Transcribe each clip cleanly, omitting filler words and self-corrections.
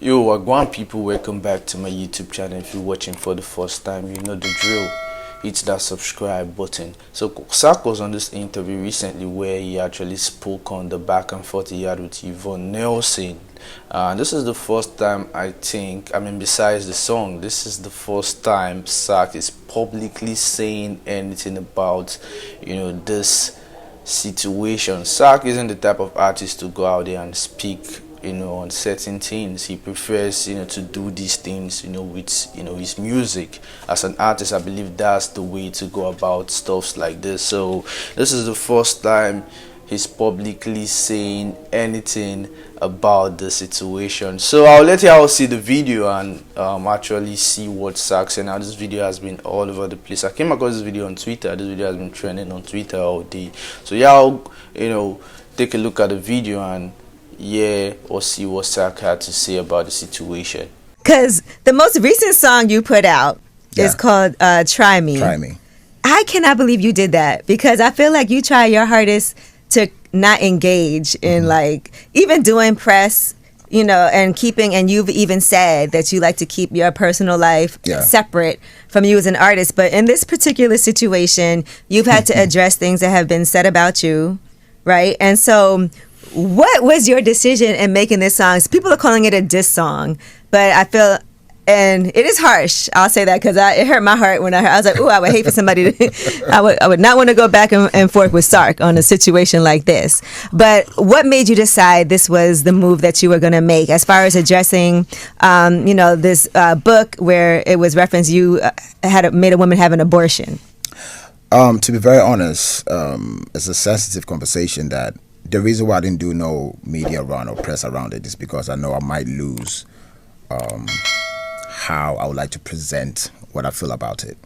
Yo, Wagwan people, welcome back to my YouTube channel. If you're watching for the first time, you know the drill. Hit that subscribe button. So Sark was on this interview recently where he actually spoke on the back and forth he had with Yvonne Nelson. This is the first time besides the song, this is the first time Sark is publicly saying anything about, this situation. Sark isn't the type of artist to go out there and speak on certain things. He prefers to do these things with his music. As an artist, I believe that's the way to go about stuff like this. So this is the first time he's publicly saying anything about the situation. So I'll let you all see the video and actually see what Sark said. Now this video has been all over the place. I came across this video on Twitter. This video has been trending on Twitter all day. So y'all take a look at the video and or see what Sark had to say about the situation. Because the most recent song you put out is called Try Me. Try Me. I cannot believe you did that, because I feel like you try your hardest to not engage in even doing press, and you've even said that you like to keep your personal life separate from you as an artist. But in this particular situation, you've had to address things that have been said about you, right? And so what was your decision in making this song? People are calling it a diss song, but I feel, and it is harsh, I'll say that, because it hurt my heart when I heard. I was like, I would hate for somebody to, I would not want to go back and forth with Sark on a situation like this. But what made you decide this was the move that you were going to make, as far as addressing, this book where it was referenced you had made a woman have an abortion? To be very honest, it's a sensitive conversation that the reason why I didn't do no media run or press around it is because I know I might lose how I would like to present what I feel about it.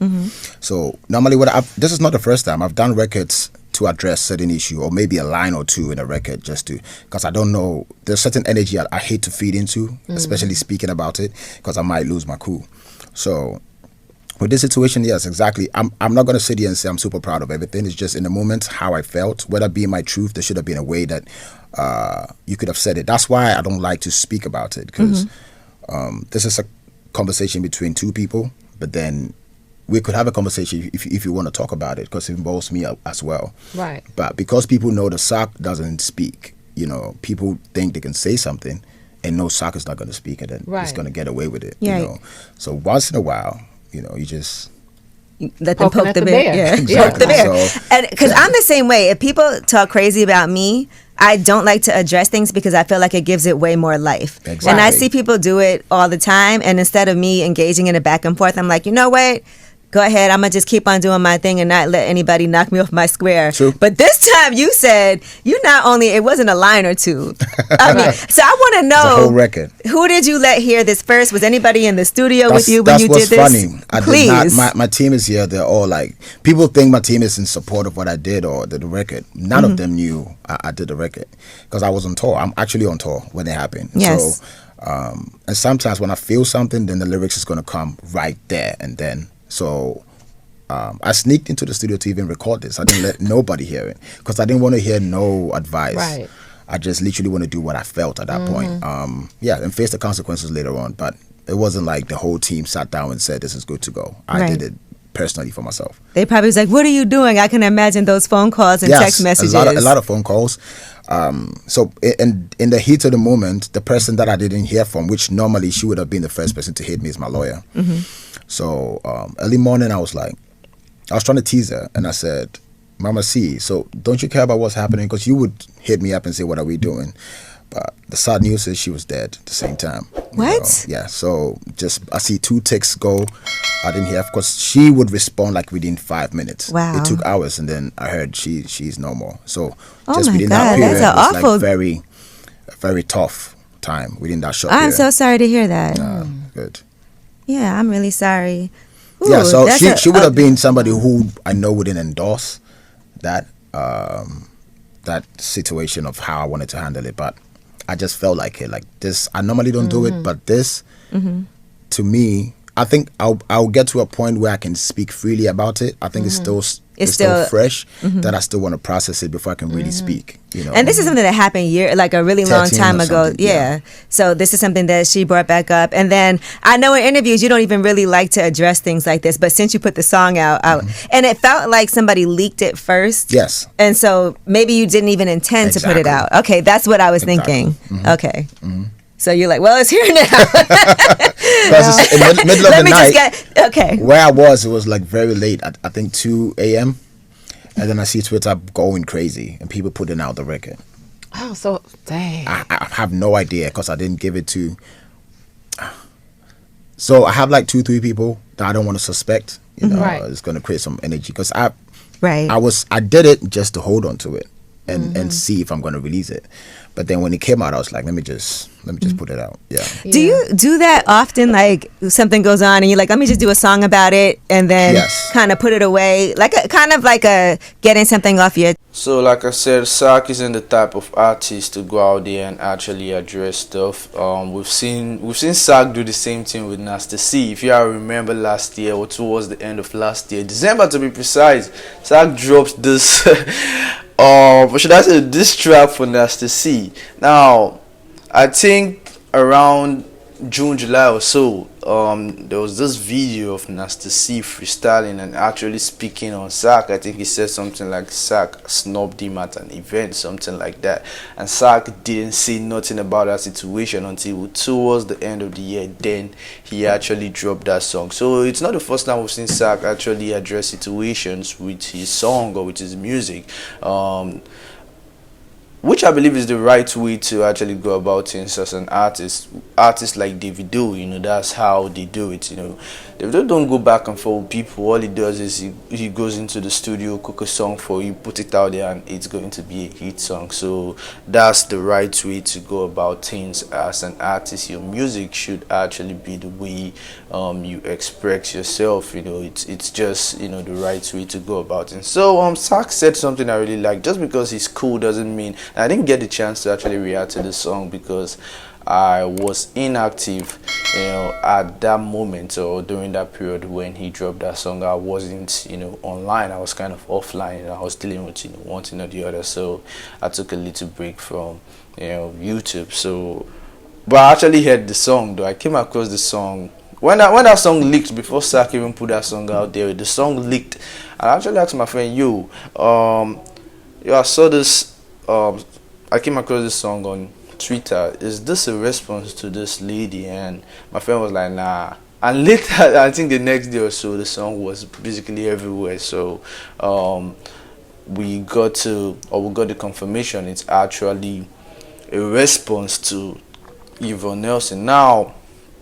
So normally this is not the first time I've done records to address certain issue, or maybe a line or two in a record, because I don't know, there's certain energy I hate to feed into, especially speaking about it, because I might lose my cool. So with this situation, yes, exactly. I'm not going to sit here and say I'm super proud of everything. It's just in the moment how I felt. Whether it be my truth, there should have been a way that you could have said it. That's why I don't like to speak about it, because this is a conversation between two people. But then we could have a conversation if you want to talk about it, because it involves me as well. Right. But because people know the Sark doesn't speak, people think they can say something and no, Sark is not going to speak, and then it's going to get away with it. Yeah. So once in a while, you just let them poke the bear. Yeah. Exactly. Poke the bear. So, and because I'm the same way. If people talk crazy about me, I don't like to address things because I feel like it gives it way more life. Exactly. And I see people do it all the time. And instead of me engaging in a back and forth, I'm like, you know what? Go ahead. I'm going to just keep on doing my thing and not let anybody knock me off my square. True. But this time you said it wasn't a line or two. I mean, so I want to know, the whole record. Who did you let hear this first? Was anybody in the studio with you when you did this? That's what's funny. Please. My team is here. They're all people think my team is in support of what I did or the record. None of them knew I did the record, because I was on tour. I'm actually on tour when it happened. Yes. So, and sometimes when I feel something, then the lyrics is going to come right there and then. So I sneaked into the studio to even record this. I didn't let nobody hear it, because I didn't want to hear no advice. Right. I just literally want to do what I felt at that point. And face the consequences later on. But it wasn't like the whole team sat down and said, this is good to go. I did it personally for myself. They probably was like, what are you doing? I can imagine those phone calls and text messages. A lot of phone calls. So in the heat of the moment, the person that I didn't hear from, which normally she would have been the first person to hit me, is my lawyer. So early morning, I was trying to tease her, and I said, Mama C, so don't you care about what's happening? Because you would hit me up and say, what are we doing? But the sad news is she was dead at the same time. What? Yeah, so I see 2 texts go. I didn't hear, because she would respond within 5 minutes. Wow. It took hours, and then I heard she's no more. So just within that period, it was very, very tough time within that short period. I'm so sorry to hear that. Good. Yeah, I'm really sorry. Ooh, yeah, so she would have been somebody who I know wouldn't endorse that situation of how I wanted to handle it, but I just felt like this. I normally don't do it, but this, to me, I think I'll get to a point where I can speak freely about it. I think it's still it's still still fresh, that I still want to process it before I can really speak. You know, And this is something that happened like a really long 13 time or ago. something, Yeah. So this is something that she brought back up. And then I know in interviews you don't even really like to address things like this, but since you put the song out, and it felt like somebody leaked it first. Yes. And so maybe you didn't even intend to put it out. Okay, that's what I was thinking. Okay. So you're like, well, it's here now. Because it's in the middle of Let the me night. just get okay. Where I was, it was like very late. At, I think 2 a.m. And then I see Twitter going crazy and people putting out the record. Oh, so dang. I have no idea because I didn't give it to. So I have like 2-3 people that I don't want to suspect. You know, Right. it's going to create some energy because Right. I did it just to hold on to it and see if I'm going to release it. But then when it came out, I was like, let me just put it out. Yeah. Do you do that often? Like something goes on and you're like, let me just do a song about it and then Yes. kind of put it away, like kind of like a getting something off your. So like I said, Sark isn't the type of artist to go out there and actually address stuff. We've seen Sark do the same thing with Nasty C. If you remember last year or towards the end of last year, December to be precise, Sark dropped this what should I say, this track for Nasty C. Now I think around June, July or so, there was this video of Nasty C freestyling and actually speaking on Sark. I think he said something like Sark snubbed him at an event, something like that. And Sark didn't say nothing about that situation until towards the end of the year. Then he actually dropped that song. So it's not the first time we've seen Sark actually address situations with his song or with his music. Which I believe is the right way to actually go about things as an artist. Artists like Davido, you know, that's how they do it, you know. Davido don't go back and forth with people. All he does is he goes into the studio, cook a song for you, put it out there, and it's going to be a hit song. So that's the right way to go about things as an artist. Your music should actually be the way you express yourself, you know. It's just, you know, the right way to go about it. So Sark said something I really like. Just because he's cool doesn't mean. I didn't get the chance to actually react to the song because I was inactive, you know, at that moment or during that period when he dropped that song. I wasn't, you know, online. I was kind of offline and I was dealing with, you know, one thing or the other. So I took a little break from, you know, YouTube. So, but I actually heard the song though. I came across the song when that song leaked, before Sark even put that song out there. The song leaked. I actually asked my friend, yo, I saw this. I came across this song on Twitter. Is this a response to this lady? And my friend was like, nah. And later, I think the next day or so, the song was basically everywhere. So we got the confirmation it's actually a response to Yvonne Nelson. Now,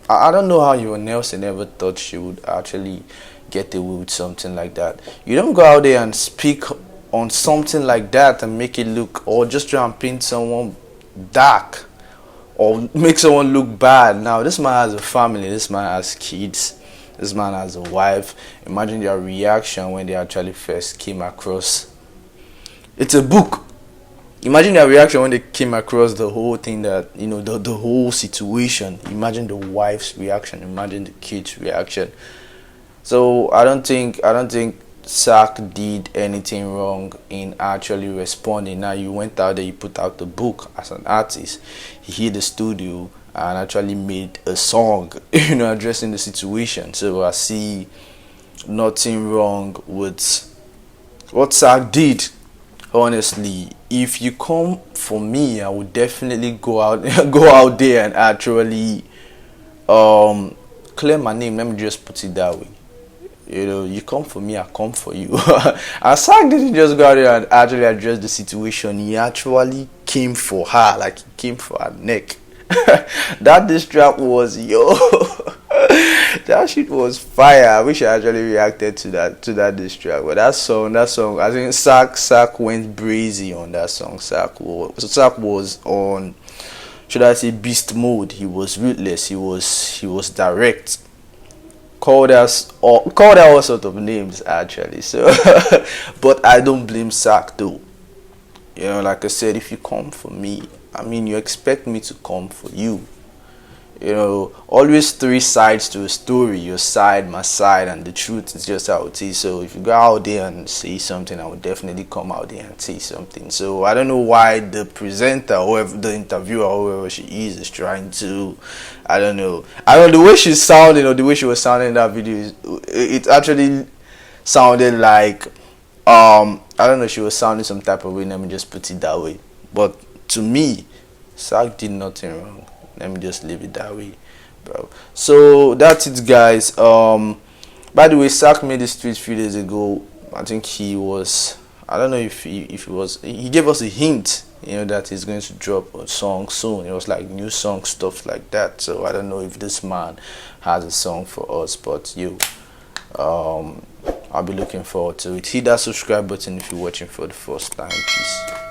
I don't know how Yvonne Nelson ever thought she would actually get away with something like that. You don't go out there and speak on something like that and make it look, or just try and paint someone dark or make someone look bad. Now this man has a family, this man has kids, this man has a wife. Imagine their reaction when they actually first came across, it's a book. Imagine their reaction when they came across the whole thing, that, you know, the whole situation. Imagine the wife's reaction, imagine the kids' reaction. So I don't think Sark did anything wrong in actually responding. Now, you went out there, you put out the book as an artist, he hit the studio and actually made a song, you know, addressing the situation. So I see nothing wrong with what Sark did. Honestly, if you come for me, I would definitely go out there and actually clear my name. Let me just put it that way. You know, you come for me, I come for you. And Sark didn't just go out there and actually address the situation. He actually came for her, like he came for her neck. That diss track was, yo, that shit was fire. I wish I actually reacted to that diss track. But that song, I think Sark went brazy on that song. Sark was on, should I say, beast mode. He was ruthless. He was direct. Called out all sorts of names actually. So, but I don't blame Sark though. You know, like I said, if you come for me, I mean, you expect me to come for you. You know, always three sides to a story: your side, my side, and the truth is just how it is. So if you go out there and say something, I would definitely come out there and say something. So I don't know why the presenter, or the interviewer, or whoever she is trying to, I don't know, the way she's sounding, or the way she was sounding in that video, it actually sounded like I don't know, she was sounding some type of way. Let me just put it that way. But to me, Sark did nothing wrong. Let me just leave it that way, bro. So that's it, guys. By the way, Sark made this tweet a few days ago. I think he was, I don't know if he was, he gave us a hint, you know, that he's going to drop a song soon. It was like new song stuff like that. So I don't know if this man has a song for us, but I'll be looking forward to it. Hit that subscribe button if you're watching for the first time. Peace.